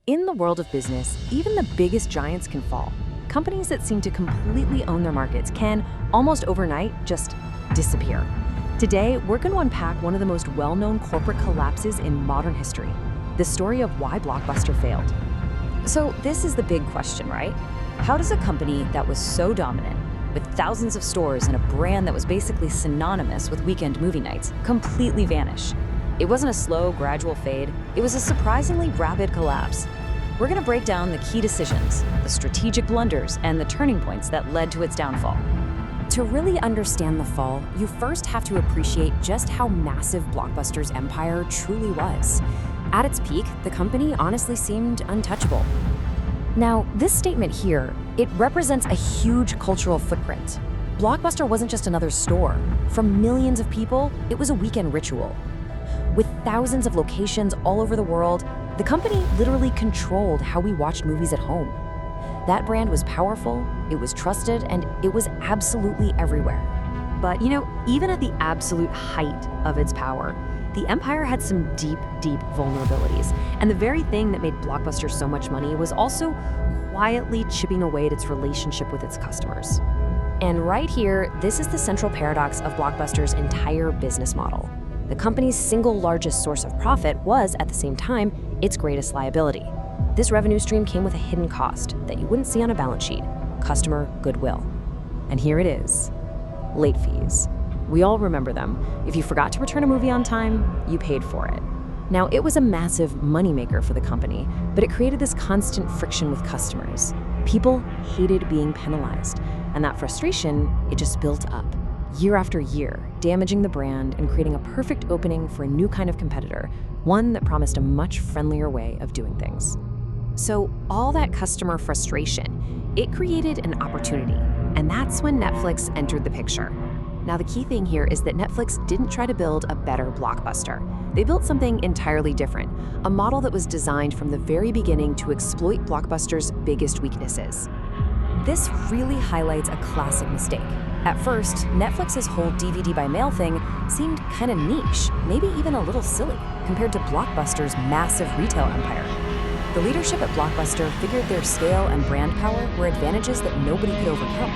In the world of business, even the biggest giants can fall. Companies that seem to completely own their markets can, almost overnight, just disappear. Today, we're going to unpack one of the most well-known corporate collapses in modern history, the story of why Blockbuster failed. So this is the big question, right? How does a company that was so dominant, with thousands of stores and a brand that was basically synonymous with weekend movie nights, completely vanish? It wasn't a slow, gradual fade. It was a surprisingly rapid collapse. We're going to break down the key decisions, the strategic blunders, and the turning points that led to its downfall. To really understand the fall, you first have to appreciate just how massive Blockbuster's empire truly was. At its peak, the company honestly seemed untouchable. Now, this statement here, it represents a huge cultural footprint. Blockbuster wasn't just another store. For millions of people, it was a weekend ritual. With thousands of locations all over the world, the company literally controlled how we watched movies at home. That brand was powerful, it was trusted, and it was absolutely everywhere. But even at the absolute height of its power, the empire had some deep vulnerabilities. And the very thing that made Blockbuster so much money was also quietly chipping away at its relationship with its customers. And right here, this is the central paradox of Blockbuster's entire business model. The company's single largest source of profit was, at the same time, its greatest liability. This revenue stream came with a hidden cost that you wouldn't see on a balance sheet: customer goodwill. And here it is: late fees. We all remember them. If you forgot to return a movie on time, you paid for it. Now, it was a massive moneymaker for the company, but it created this constant friction with customers. People hated being penalized, and that frustration, it just built up, year after year, damaging the brand and creating a perfect opening for a new kind of competitor, one that promised a much friendlier way of doing things. So all that customer frustration, it created an opportunity, and that's when Netflix entered the picture. Now, the key thing here is that Netflix didn't try to build a better Blockbuster. They built something entirely different, a model that was designed from the very beginning to exploit Blockbuster's biggest weaknesses. This really highlights a classic mistake. At first, Netflix's whole DVD by mail thing seemed kind of niche, maybe even a little silly, compared to Blockbuster's massive retail empire. The leadership at Blockbuster figured their scale and brand power were advantages that nobody could overcome.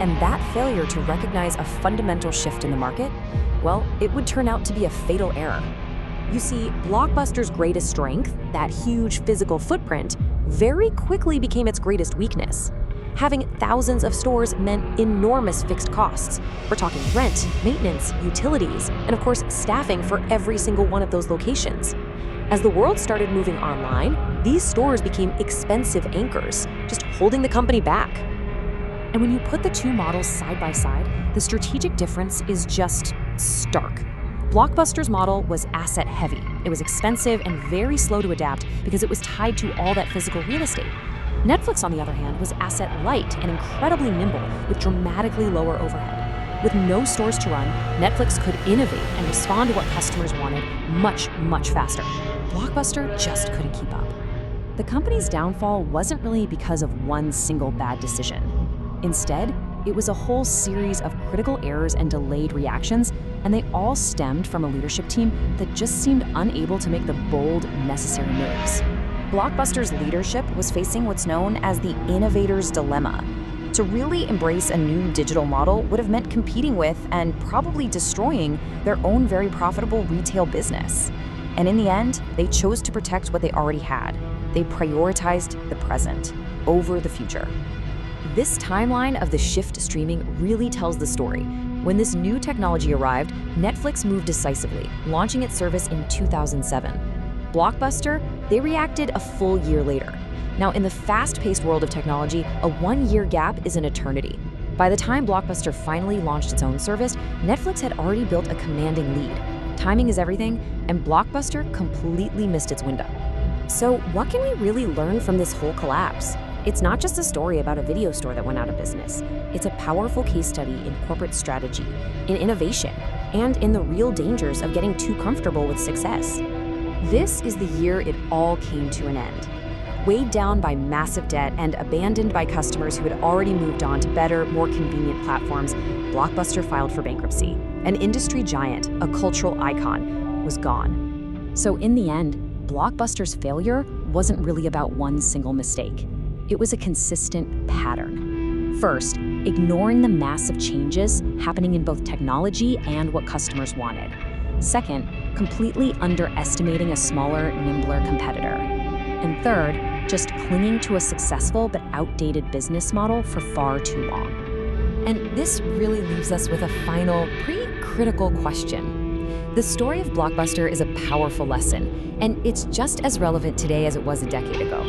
And that failure to recognize a fundamental shift in the market, well, it would turn out to be a fatal error. You see, Blockbuster's greatest strength, that huge physical footprint, very quickly became its greatest weakness. Having thousands of stores meant enormous fixed costs. We're talking rent, maintenance, utilities, and of course, staffing for every single one of those locations. As the world started moving online, these stores became expensive anchors, just holding the company back. And when you put the two models side by side, the strategic difference is just stark. Blockbuster's model was asset heavy. It was expensive and very slow to adapt because it was tied to all that physical real estate. Netflix, on the other hand, was asset light and incredibly nimble with dramatically lower overhead. With no stores to run, Netflix could innovate and respond to what customers wanted much faster. Blockbuster just couldn't keep up. The company's downfall wasn't really because of one single bad decision. Instead, it was a whole series of critical errors and delayed reactions, and they all stemmed from a leadership team that just seemed unable to make the bold, necessary moves. Blockbuster's leadership was facing what's known as the innovator's dilemma. To really embrace a new digital model would have meant competing with and probably destroying their own very profitable retail business. And in the end, they chose to protect what they already had. They prioritized the present over the future. This timeline of the shift to streaming really tells the story. When this new technology arrived, Netflix moved decisively, launching its service in 2007. Blockbuster, they reacted a full year later. Now, in the fast-paced world of technology, a one-year gap is an eternity. By the time Blockbuster finally launched its own service, Netflix had already built a commanding lead. Timing is everything, and Blockbuster completely missed its window. So what can we really learn from this whole collapse? It's not just a story about a video store that went out of business. It's a powerful case study in corporate strategy, in innovation, and in the real dangers of getting too comfortable with success. This is the year it all came to an end. Weighed down by massive debt and abandoned by customers who had already moved on to better, more convenient platforms, Blockbuster filed for bankruptcy. An industry giant, a cultural icon, was gone. So in the end, Blockbuster's failure wasn't really about one single mistake. It was a consistent pattern. First, ignoring the massive changes happening in both technology and what customers wanted. Second, completely underestimating a smaller, nimbler competitor. And third, just clinging to a successful but outdated business model for far too long. And this really leaves us with a final, pretty critical question. The story of Blockbuster is a powerful lesson, and it's just as relevant today as it was a decade ago.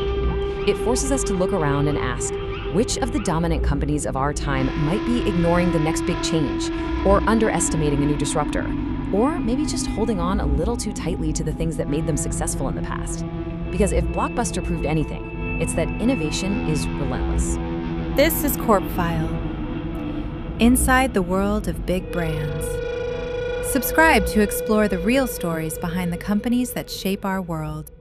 It forces us to look around and ask, which of the dominant companies of our time might be ignoring the next big change, or underestimating a new disruptor, or maybe just holding on a little too tightly to the things that made them successful in the past? Because if Blockbuster proved anything, it's that innovation is relentless. This is CorpFile, inside the world of big brands. Subscribe to explore the real stories behind the companies that shape our world.